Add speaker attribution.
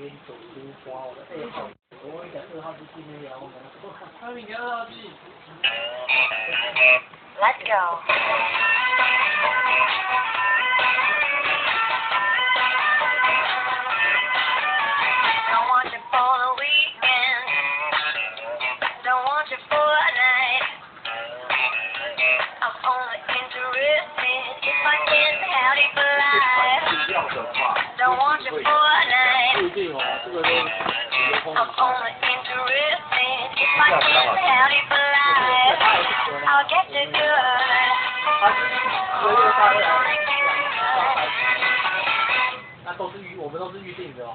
Speaker 1: 天走出花，我的2号，我跟你讲2号是今天聊我们，他明天2号去。
Speaker 2: Let's go. Don't want you for the weekend. Don't want you for a night. I'm only interested if I can have it for life. Don't want you for a night. I'm only interested if I can have it for life. I'll get you good.
Speaker 1: 那都是我们都是预定的哦。